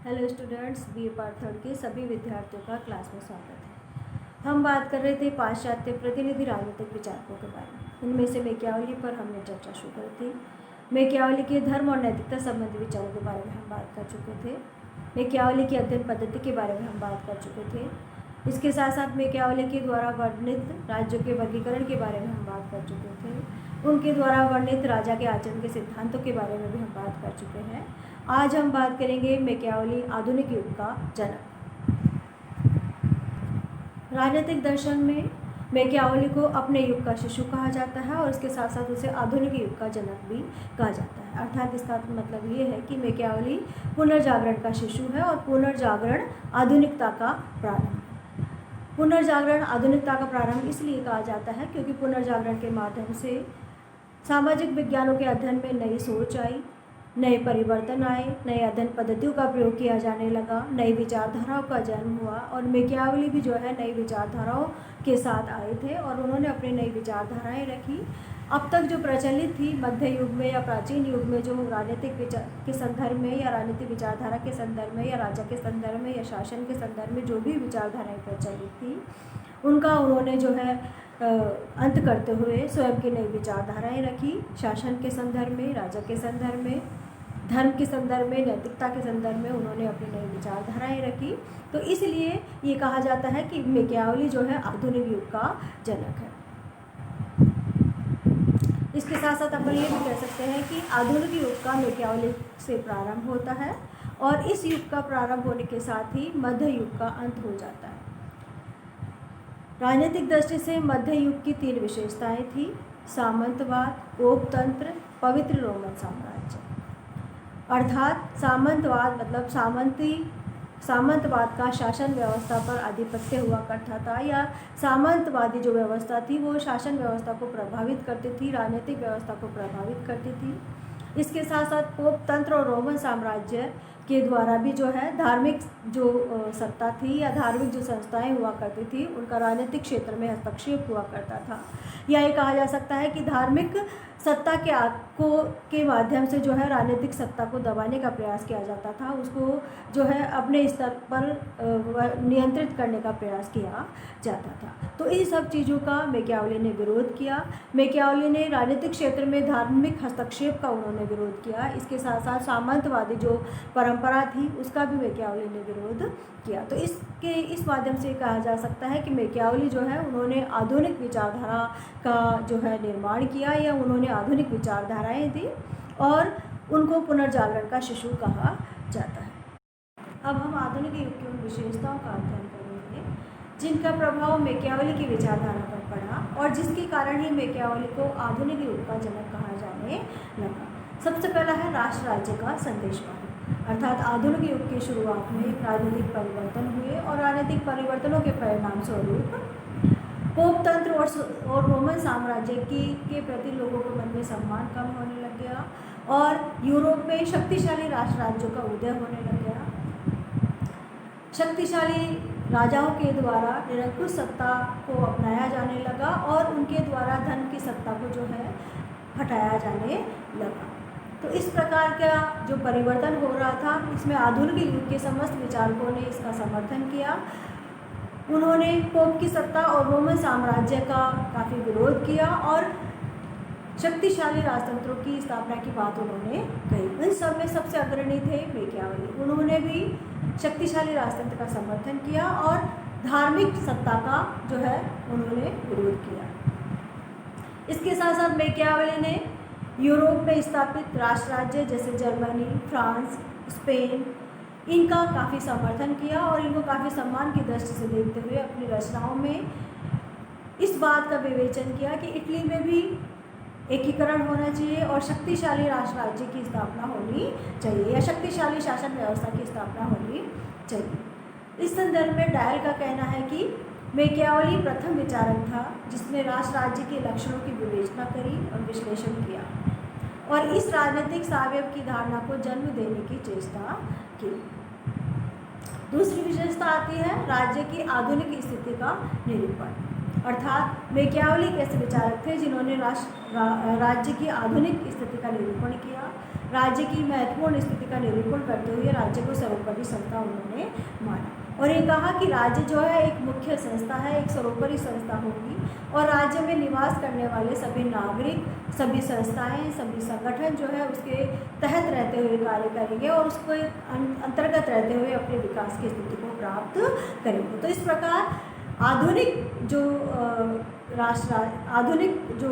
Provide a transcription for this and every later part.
Hello students, BA part third के सभी विद्यार्थियों का क्लास में स्वागत है। हम बात कर रहे थे पाश्चात्य प्रतिनिधि राजनीतिक विचारकों के बारे में। इनमें से मैकियावेली पर हमने चर्चा शुरू करी थी। मैकियावेली के धर्म और नैतिकता संबंधी विचारों के बारे में हम बात कर चुके थे। मैकियावेली की अध्ययन पद्धति के बारे में हम बात कर चुके थे। इसके साथ साथ मैकियावेली के द्वारा वर्णित राज्यों के वर्गीकरण के बारे में हम बात कर चुके थे। उनके द्वारा वर्णित राजा के आचरण के सिद्धांतों के बारे में भी हम बात कर चुके हैं। आज हम बात करेंगे मैकियावेली आधुनिक युग का जनक। राजनीतिक दर्शन में मैकियावेली को अपने युग का शिशु कहा जाता है और इसके साथ साथ उसे आधुनिक युग का जनक भी कहा जाता है। अर्थात इसका मतलब ये है कि मैकियावेली पुनर्जागरण का शिशु है और पुनर्जागरण आधुनिकता का प्रारंभ। पुनर्जागरण आधुनिकता का प्रारंभ इसलिए कहा जाता है क्योंकि पुनर्जागरण के माध्यम से सामाजिक विज्ञानों के अध्ययन में नई सोच आई, नए परिवर्तन आए, नए अध्ययन पद्धतियों का प्रयोग किया जाने लगा, नई विचारधाराओं का जन्म हुआ और मैकियावेली भी जो है नई विचारधाराओं के साथ आए थे और उन्होंने अपनी नई विचारधाराएं रखी। अब तक जो प्रचलित थी मध्य युग में या प्राचीन युग में, जो राजनीतिक विचार के संदर्भ में या राजनीतिक विचारधारा के संदर्भ में या राजा के संदर्भ में या शासन के संदर्भ में जो भी विचारधाराएं प्रचलित थी, उनका उन्होंने जो है अंत करते हुए स्वयं की नई विचारधाराएं रखी। शासन के संदर्भ में, राजा के संदर्भ में, धर्म के संदर्भ में, नैतिकता के संदर्भ में उन्होंने अपनी नई विचारधाराएं रखी। तो इसलिए ये कहा जाता है कि मैकियावेली जो है आधुनिक युग का जनक है। इसके साथ साथ अपन ये भी कह सकते हैं कि आधुनिक युग का मैकियावेली से प्रारंभ होता है और इस युग का प्रारंभ होने के साथ ही मध्य युग का अंत हो जाता है। राजनीतिक दृष्टि से मध्य युग की 3 विशेषताएं थी: सामंतवाद, पोपतंत्र, पवित्र रोमन साम्राज्य। अर्थात सामंतवाद मतलब सामंतवाद का शासन व्यवस्था पर आधिपत्य हुआ करता था, या सामंतवादी जो व्यवस्था थी वो शासन व्यवस्था को प्रभावित करती थी, राजनीतिक व्यवस्था को प्रभावित करती थी। इसके साथ साथ पोपतंत्र और रोमन साम्राज्य के द्वारा भी जो है धार्मिक जो सत्ता थी या धार्मिक जो संस्थाएं हुआ करती थी उनका राजनीतिक क्षेत्र में हस्तक्षेप हुआ करता था। या ये कहा जा सकता है कि धार्मिक सत्ता के माध्यम से जो है राजनीतिक सत्ता को दबाने का प्रयास किया जाता था, उसको जो है अपने स्तर पर नियंत्रित करने का प्रयास किया जाता था। तो इन सब चीज़ों का मैकियावेली ने विरोध किया। मैकियावेली ने राजनीतिक क्षेत्र में धार्मिक हस्तक्षेप का उन्होंने विरोध किया। इसके साथ साथ सामंतवादी जो परंपरा थी उसका भी मैकियावेली ने विरोध किया। तो इस माध्यम से कहा जा सकता है कि मैकियावेली जो है उन्होंने आधुनिक विचारधारा का जो है निर्माण किया, या उन्होंने आधुनिक विचारधाराएं दी और उनको पुनर्जागरण का शिशु कहा जाता है। अब हम आधुनिक युग की उन विशेषताओं का अध्ययन करेंगे जिनका प्रभाव मैकियावेली की विचारधारा पर पड़ा और जिसके कारण ही मैकियावेली को आधुनिक युग का जनक कहा जाने लगा। सबसे पहला है राष्ट्र राज्य का संदेशवाहक। अर्थात आधुनिक युग की शुरुआत में राजनीतिक परिवर्तन हुए और राजनीतिक परिवर्तनों के परिणाम स्वरूप पोपतंत्र और रोमन साम्राज्य के प्रति लोगों के मन में सम्मान कम होने लग गया और यूरोप में शक्तिशाली राष्ट्र राज्यों का उदय होने लग गया। शक्तिशाली राजाओं के द्वारा निरंकुश सत्ता को अपनाया जाने लगा और उनके द्वारा धन की सत्ता को जो है हटाया जाने लगा। तो इस प्रकार का जो परिवर्तन हो रहा था, इसमें आधुनिक युग के समस्त विचारकों ने इसका समर्थन किया। उन्होंने पोप की सत्ता और रोमन साम्राज्य का काफ़ी विरोध किया और शक्तिशाली राजतंत्रों की स्थापना की बात उन्होंने कही। इन सब में सबसे अग्रणी थे मैकियावेली। उन्होंने भी शक्तिशाली राजतंत्र का समर्थन किया और धार्मिक सत्ता का जो है उन्होंने विरोध किया। इसके साथ साथ मैकियावेली ने यूरोप में स्थापित राष्ट्र राज्य जैसे जर्मनी, फ्रांस, स्पेन, इनका काफ़ी समर्थन किया और इनको काफ़ी सम्मान की दृष्टि से देखते हुए अपनी रचनाओं में इस बात का विवेचन किया कि इटली में भी एकीकरण होना चाहिए और शक्तिशाली राष्ट्र राज्य की स्थापना होनी चाहिए या शक्तिशाली शासन व्यवस्था की स्थापना होनी चाहिए। इस संदर्भ में डायल का कहना है कि मैकियावेली प्रथम विचारक था जिसने राष्ट्र राज्य के लक्षणों की विवेचना करी और विश्लेषण किया और इस राजनीतिक सावयव की धारणा को जन्म देने की चेष्टा की। दूसरी विशेषता आती है राज्य की आधुनिक स्थिति का निरूपण। अर्थात मैकियावेली एक ऐसे विचारक थे जिन्होंने राज्य की आधुनिक स्थिति का निरूपण किया। राज्य की महत्वपूर्ण स्थिति का निरूपण करते हुए राज्य को सर्वोपरि संस्था उन्होंने माना। और ये कहा कि राज्य जो है एक मुख्य संस्था है, एक सर्वोपरि संस्था होगी और राज्य में निवास करने वाले सभी नागरिक, सभी संस्थाएं, सभी संगठन जो है उसके तहत रहते हुए कार्य करेंगे और उसको अंतर्गत रहते हुए अपने विकास की स्थिति को प्राप्त करेंगे। तो इस प्रकार आधुनिक जो आधुनिक जो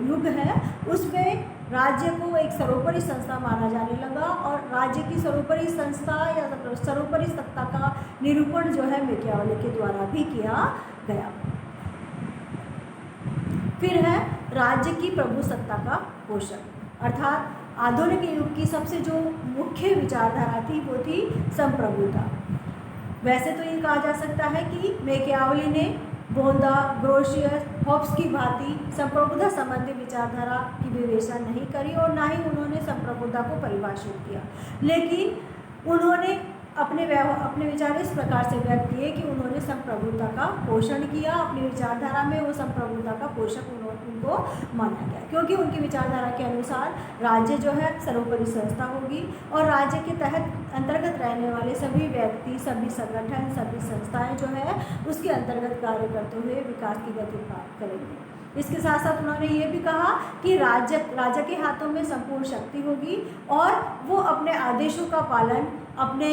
युग है उसमें राज्य को एक सर्वोपरि संस्था माना जाने लगा और राज्य की सर्वोपरि संस्था या सर्वोपरि सत्ता का निरूपण जो है मैकियावेली के द्वारा भी किया गया। फिर है राज्य की प्रभु सत्ता का पोषण, अर्थात आधुनिक युग की सबसे जो मुख्य विचारधारा थी वो थी संप्रभुता। वैसे तो ये कहा जा सकता है कि मैकियावेली ने बोंदा, ग्रोशियस, हॉब्स की भांति संप्रभुता संबंधी विचारधारा की विवेचना नहीं करी और ना ही उन्होंने संप्रभुता को परिभाषित किया, लेकिन उन्होंने अपने विचार इस प्रकार से व्यक्त किए कि उन्होंने संप्रभुता का पोषण किया। अपनी विचारधारा में वो संप्रभुता का पोषक उनको माना गया, क्योंकि उनकी विचारधारा के अनुसार राज्य जो है सर्वोपरि संस्था होगी और राज्य के तहत अंतर्गत रहने वाले सभी व्यक्ति, सभी संगठन, सभी संस्थाएं जो है उसके अंतर्गत कार्य करते हुए विकास की गति प्राप्त करेंगे। इसके साथ साथ उन्होंने ये भी कहा कि राज्य के हाथों में संपूर्ण शक्ति होगी और वो अपने आदेशों का पालन अपने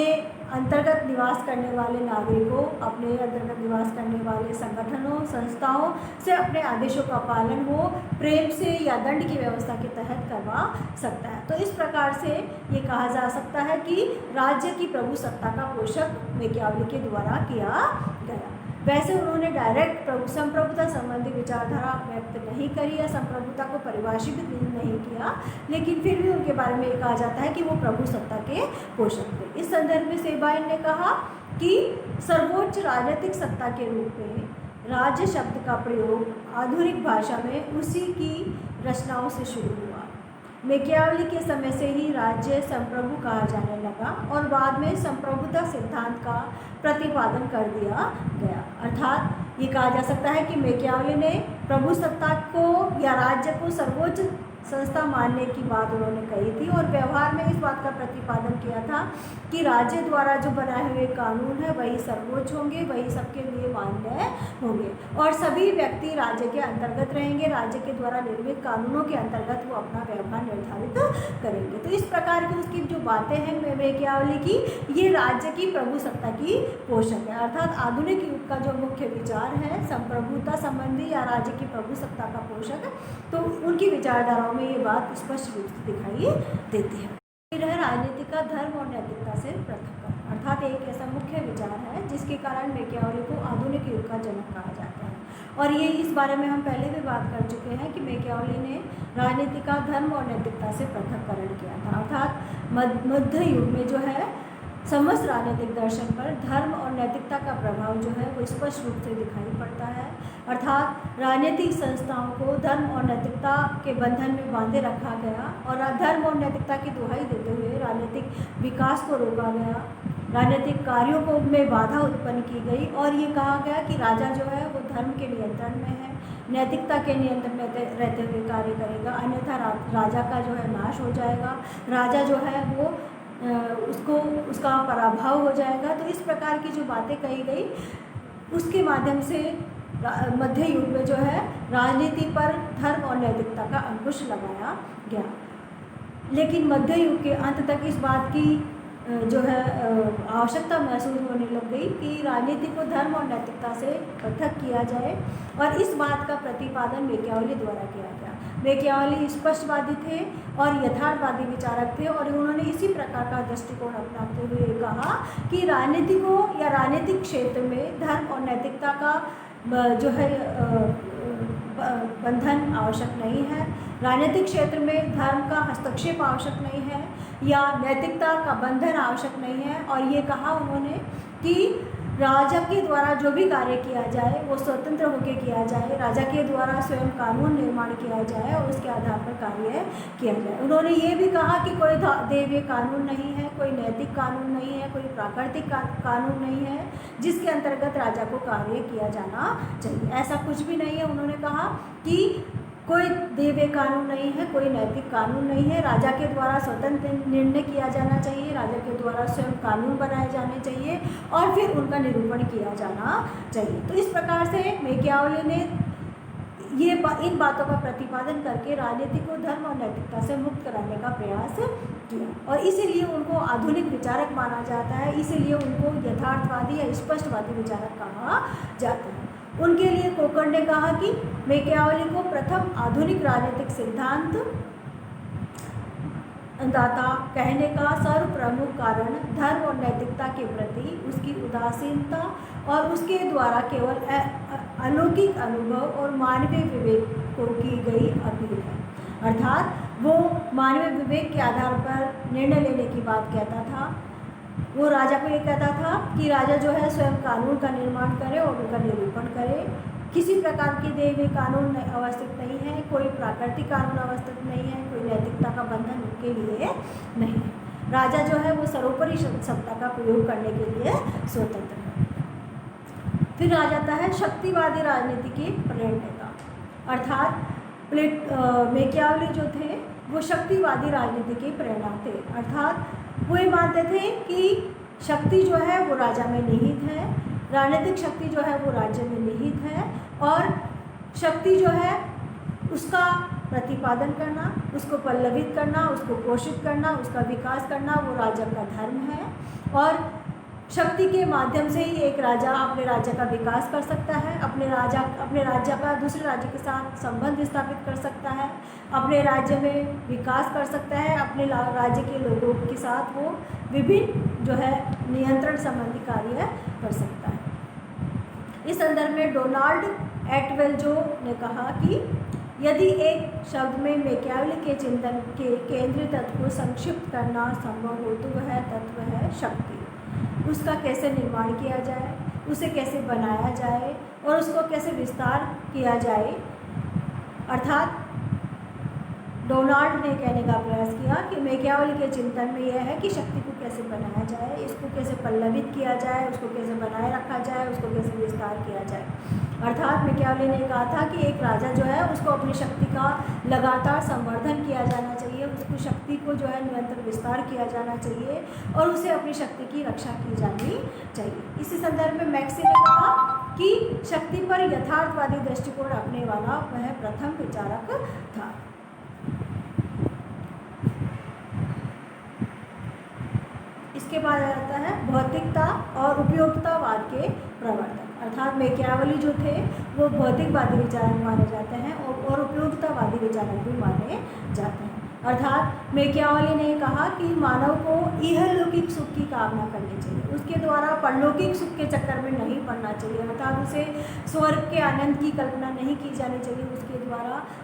अंतर्गत निवास करने वाले नागरिकों, अपने अंतर्गत निवास करने वाले संगठनों, संस्थाओं से अपने आदेशों का पालन वो प्रेम से या दंड की व्यवस्था के तहत करवा सकता है। तो इस प्रकार से ये कहा जा सकता है कि राज्य की प्रभु सत्ता का पोषक मैकियावेली के द्वारा किया गया। वैसे उन्होंने डायरेक्ट संप्रभुता संबंधी विचारधारा व्यक्त नहीं करी या संप्रभुता को परिभाषित नहीं किया, लेकिन फिर भी उनके बारे में कहा जाता है कि वो प्रभु सत्ता के पोषक थे। इस संदर्भ में सेबाइन ने कहा कि सर्वोच्च राजनीतिक सत्ता के रूप में राज्य शब्द का प्रयोग आधुनिक भाषा में उसी की रचनाओं से शुरू हुआ। मैकियावेली के समय से ही राज्य संप्रभु कहा जाने लगा और बाद में संप्रभुता सिद्धांत का प्रतिपादन कर दिया गया। अर्थात ये कहा जा सकता है कि मैकियावेली ने प्रभु सत्ता को या राज्य को सर्वोच्च संस्था मानने की बात उन्होंने कही थी और व्यवहार में इस बात का प्रतिपादन किया था कि राज्य द्वारा जो बनाए हुए कानून है वही सर्वोच्च होंगे, वही सबके लिए मान्य होंगे और सभी व्यक्ति राज्य के अंतर्गत रहेंगे। राज्य के द्वारा निर्मित कानूनों के अंतर्गत वो अपना व्यवहार निर्धारित करेंगे। तो इस प्रकार की उसकी जो बातें हैं मैकियावेली की, ये राज्य की प्रभु सत्ता की पोषक है। अर्थात आधुनिक युग का जो मुख्य विचार है संप्रभुता संबंधी या राज्य की प्रभु सत्ता का पोषक, तो उनकी विचारधाराओं में ये बात स्पष्ट रूप से दिखाई देती है। फिर है राजनीति का धर्म और नैतिकता से पृथक्करण, अर्थात एक ऐसा मुख्य विचार है जिसके कारण मैकियावेली को आधुनिक युग का जनक कहा जाता है। और ये इस बारे में हम पहले भी बात कर चुके हैं कि मैकियावेली ने राजनीति का धर्म और नैतिकता से पृथक्करण किया था। अर्थात मध्य युग में जो है समस्त राजनीतिक दर्शन पर धर्म और नैतिकता का प्रभाव जो है वो स्पष्ट रूप से दिखाई पड़ता है। अर्थात राजनीतिक संस्थाओं को धर्म और नैतिकता के बंधन में बांधे रखा गया और धर्म और नैतिकता की दुहाई देते हुए राजनीतिक विकास को रोका गया, राजनीतिक कार्यों को में बाधा उत्पन्न की गई और ये कहा गया कि राजा जो है वो धर्म के नियंत्रण में है, नैतिकता के नियंत्रण में रहते हुए कार्य करेगा, अन्यथा राजा का जो है नाश हो जाएगा, राजा जो है वो उसका पराभव हो जाएगा। तो इस प्रकार की जो बातें कही गई उसके माध्यम से मध्य युग में जो है राजनीति पर धर्म और नैतिकता का अंकुश लगाया गया। लेकिन मध्य युग के अंत तक इस बात की जो है आवश्यकता महसूस होने लग गई कि राजनीति को धर्म और नैतिकता से पृथक किया जाए और इस बात का प्रतिपादन मैकियावेली द्वारा किया गया। मैकियावेली स्पष्टवादी थे और यथार्थवादी विचारक थे और उन्होंने इसी प्रकार का दृष्टिकोण अपनाते हुए कहा कि राजनीति को या राजनीतिक क्षेत्र में धर्म और नैतिकता का जो है बंधन आवश्यक नहीं है, राजनीतिक क्षेत्र में धर्म का हस्तक्षेप आवश्यक नहीं है या नैतिकता का बंधन आवश्यक नहीं है। और ये कहा उन्होंने कि राजा के द्वारा जो भी कार्य किया जाए वो स्वतंत्र होकर किया जाए, राजा के द्वारा स्वयं कानून निर्माण किया जाए और उसके आधार पर कार्य किया जाए। उन्होंने ये भी कहा कि कोई दैवीय कानून नहीं है, कोई नैतिक कानून नहीं है, कोई प्राकृतिक कानून नहीं है जिसके अंतर्गत राजा को कार्य किया जाना चाहिए, ऐसा कुछ भी नहीं है। उन्होंने कहा कि कोई दैवीय कानून नहीं है, कोई नैतिक कानून नहीं है। राजा के द्वारा स्वतंत्र निर्णय किया जाना चाहिए, राजा के द्वारा स्वयं कानून बनाए जाने चाहिए और फिर उनका निरूपण किया जाना चाहिए। तो इस प्रकार से मैकियावेली ने इन बातों का प्रतिपादन करके राजनीति को धर्म और नैतिकता से मुक्त कराने का प्रयास किया और इसीलिए उनको आधुनिक विचारक माना जाता है, इसीलिए उनको यथार्थवादी या स्पष्टवादी विचारक कहा जाता है। उनके लिए कोकर ने कहा कि मैकियावेली को प्रथम आधुनिक राजनीतिक सिद्धांत दाता कहने का सर्वप्रमुख कारण धर्म और नैतिकता के प्रति उसकी उदासीनता और उसके द्वारा केवल अलौकिक अनुभव और मानवीय विवेक को की गई अपील है। अर्थात वो मानवीय विवेक के आधार पर निर्णय लेने की बात कहता था। वो राजा को ये कहता था कि राजा जो है स्वयं कानून का निर्माण करे और उनका निरूपण करे। किसी प्रकार के दैवीय कानून अवस्थित नहीं है, कोई प्राकृतिक कानून अवस्थित नहीं है, कोई नैतिकता का बंधन उनके लिए नहीं है। राजा जो है वो सर्वोपरि सत्ता का प्रयोग करने के लिए स्वतंत्र है। फिर आ जाता है शक्तिवादी राजनीति के प्रणेता, अर्थात मैकियावेली जो थे वो शक्तिवादी राजनीति के प्रेरणा थे। अर्थात वो ये मानते थे कि शक्ति जो है वो राजा में निहित है, राजनीतिक शक्ति जो है वो राज्य में निहित है और शक्ति जो है उसका प्रतिपादन करना, उसको पल्लवित करना, उसको पोषित करना, उसका विकास करना वो राजा का धर्म है। और शक्ति के माध्यम से ही एक राजा अपने राज्य का विकास कर सकता है, अपने राज्य का दूसरे राज्य के साथ संबंध स्थापित कर सकता है, अपने राज्य में विकास कर सकता है, अपने राज्य के लोगों के साथ वो विभिन्न जो है नियंत्रण संबंधी कार्य कर सकता है। इस संदर्भ में डोनाल्ड एटवेल जो ने कहा कि यदि एक शब्द में मैकियावेली के चिंतन के केंद्रीय तत्व को संक्षिप्त करना संभव हो तो वह तत्व है शक्ति। उसका कैसे निर्माण किया जाए, उसे कैसे बनाया जाए और उसको कैसे विस्तार किया जाए। अर्थात डोनाल्ड ने कहने का प्रयास किया कि मैकियावेली के चिंतन में यह है कि शक्ति को कैसे बनाया जाए, इसको कैसे पल्लवित किया जाए, उसको कैसे बनाए रखा जाए, उसको कैसे विस्तार किया जाए। अर्थात मैकियावेली ने कहा था कि एक राजा जो है उसको अपनी शक्ति का लगातार संवर्धन किया जाना चाहिए, उसको शक्ति को जो है निरंतर विस्तार किया जाना चाहिए और उसे अपनी शक्ति की रक्षा की जानी चाहिए। इसी संदर्भ में मैक्सी ने कहा कि शक्ति पर यथार्थवादी दृष्टिकोण रखने वाला वह प्रथम विचारक था। इसके बाद आ जाता है भौतिकता और उपयोगितावाद के प्रवर्तक। अर्थात मैकियावेली जो थे वो भौतिकवादी विचारक माने जाते हैं और उपयोगितावादी विचारक भी माने जाते हैं। अर्थात मैकियावेली ने कहा कि मानव को इहलौकिक सुख की कामना करनी चाहिए, उसके द्वारा परलौकिक सुख के चक्कर में नहीं पड़ना चाहिए। अर्थात उसे स्वर्ग के आनंद की कल्पना नहीं की जानी चाहिए,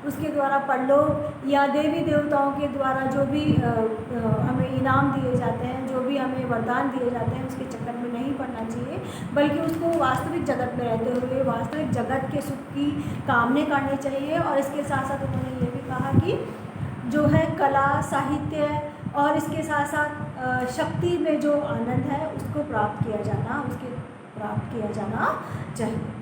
उसके द्वारा परलोक या देवी देवताओं के द्वारा जो भी हमें इनाम दिए जाते हैं, जो भी हमें वरदान दिए जाते हैं उसके चक्कर में नहीं पड़ना चाहिए, बल्कि उसको वास्तविक जगत में रहते हुए वास्तविक जगत के सुख की कामना करनी चाहिए। और इसके साथ साथ उन्होंने ये भी कहा कि जो है कला साहित्य और इसके साथ साथ शक्ति में जो आनंद है उसको प्राप्त किया जाना चाहिए।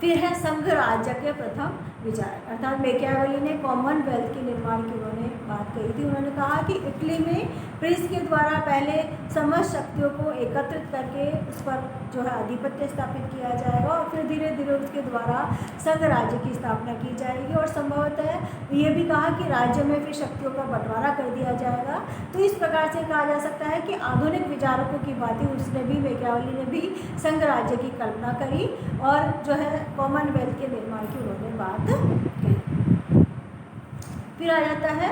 फिर है संघ राज्य के प्रथम विचारक। अर्थात मैकियावेली ने कॉमनवेल्थ के निर्माण की उन्होंने बात कही थी। उन्होंने कहा कि इटली में प्रिंस के द्वारा पहले समस्त शक्तियों को एकत्रित करके उस पर जो है आधिपत्य स्थापित किया जाएगा और फिर धीरे धीरे उसके द्वारा संघ राज्य की स्थापना की जाएगी और संभवतः ये भी कहा कि राज्य में फिर शक्तियों का बंटवारा कर दिया जाएगा। तो इस प्रकार से कहा जा सकता है कि आधुनिक विचारकों की बातें उसने भी मैकियावेली ने भी संघ राज्य की कल्पना करी और जो है कॉमनवेल्थ के निर्माण की उन्होंने बात कही। फिर आ जाता है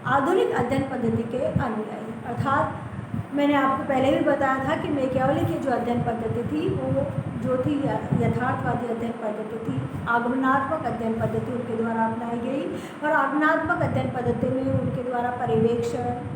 आधुनिक अध्ययन पद्धति के अनुयायी। अर्थात मैंने आपको पहले भी बताया था कि मैकियावेली की जो अध्ययन पद्धति थी वो जो थी यथार्थवादी अध्ययन पद्धति थी। आगमनात्मक अध्ययन पद्धति उनके द्वारा अपनाई गई और आगमनात्मक अध्ययन पद्धति में उनके द्वारा पर्यवेक्षण,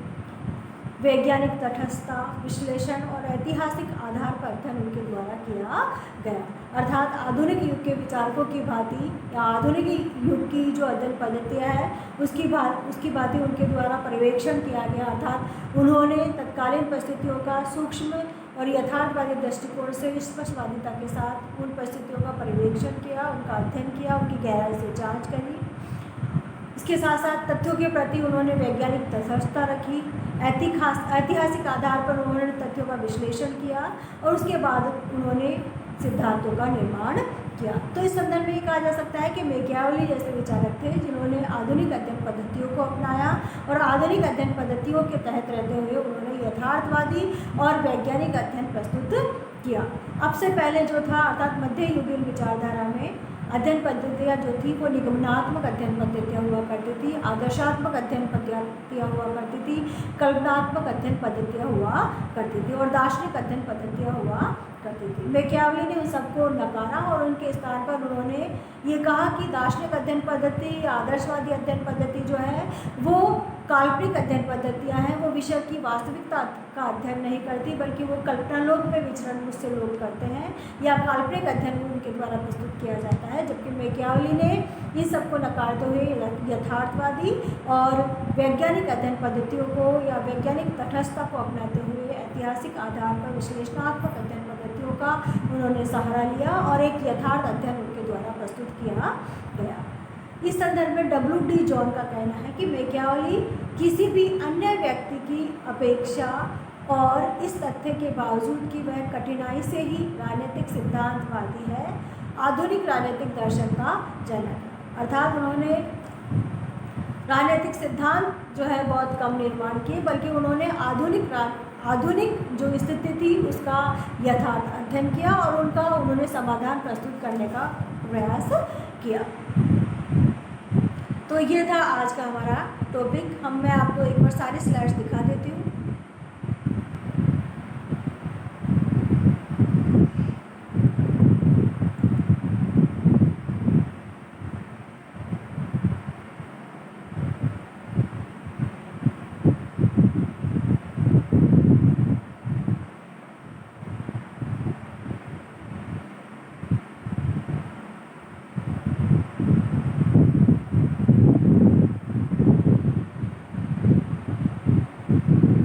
वैज्ञानिक तटस्थता, विश्लेषण और ऐतिहासिक आधार पर अध्ययन उनके द्वारा किया गया। अर्थात आधुनिक युग के विचारकों की भांति या आधुनिक युग की जो अध्ययन पद्धतियाँ है उसकी भांति उनके द्वारा पर्यवेक्षण किया गया। अर्थात उन्होंने तत्कालीन परिस्थितियों का सूक्ष्म और यथार्थवादी दृष्टिकोण से स्पष्टवादिता के साथ उन परिस्थितियों का पर्यवेक्षण किया, उनका अध्ययन किया, उनकी गहराई से जाँच करी इसके साथ साथ तथ्यों के प्रति उन्होंने वैज्ञानिक तटस्थता रखी, ऐतिहासिक आधार पर उन्होंने तथ्यों का विश्लेषण किया और उसके बाद उन्होंने सिद्धांतों का निर्माण किया। तो इस संदर्भ में कहा जा सकता है कि मैकियावेली जैसे विचारक थे जिन्होंने आधुनिक अध्ययन पद्धतियों को अपनाया और आधुनिक अध्ययन पद्धतियों के तहत रहते हुए उन्होंने यथार्थवादी और वैज्ञानिक अध्ययन प्रस्तुत किया। अब से पहले जो था अर्थात मध्य युगीन विचारधारा में अध्ययन पद्धतियाँ जो थी वो निगमनात्मक अध्ययन पद्धतियाँ हुआ करती थी, आदर्शात्मक अध्ययन पद्धतियाँ हुआ करती थी, कल्पनात्मक अध्ययन पद्धतियाँ हुआ करती थी और दार्शनिक अध्ययन पद्धतियाँ हुआ करती थी। मैकियावेली ने उन सबको नकारा और उनके स्थान पर उन्होंने ये कहा कि दार्शनिक अध्ययन पद्धति, आदर्शवादी अध्ययन पद्धति जो है वो काल्पनिक अध्ययन पद्धतियाँ हैं, वो विषय की वास्तविकता का अध्ययन नहीं करती बल्कि वो कल्पनालोक में विचरण मुझसे लोग करते हैं या काल्पनिक अध्ययन उनके द्वारा प्रस्तुत किया जाता है। जबकि मैकियावेली ने इन सबको नकारते हुए यथार्थवादी और वैज्ञानिक अध्ययन पद्धतियों को या वैज्ञानिक तटस्थता को अपनाते हुए ऐतिहासिक आधार पर विश्लेषणात्मक अध्ययन पद्धतियों का उन्होंने सहारा लिया और एक यथार्थ अध्ययन उनके द्वारा प्रस्तुत किया गया। इस संदर्भ में W.D. जॉन का कहना है कि मैकियावेली किसी भी अन्य व्यक्ति की अपेक्षा और इस तथ्य के बावजूद कि वह कठिनाई से ही राजनीतिक सिद्धांतवादी है, आधुनिक राजनीतिक दर्शन का जनक है। अर्थात उन्होंने राजनीतिक सिद्धांत जो है बहुत कम निर्माण किए बल्कि उन्होंने आधुनिक जो स्थिति थी उसका यथार्थ अध्ययन किया और उन्होंने समाधान प्रस्तुत करने का प्रयास किया। तो ये था आज का हमारा टॉपिक। मैं आपको एक बार सारी स्लाइड्स दिखा देती हूँ।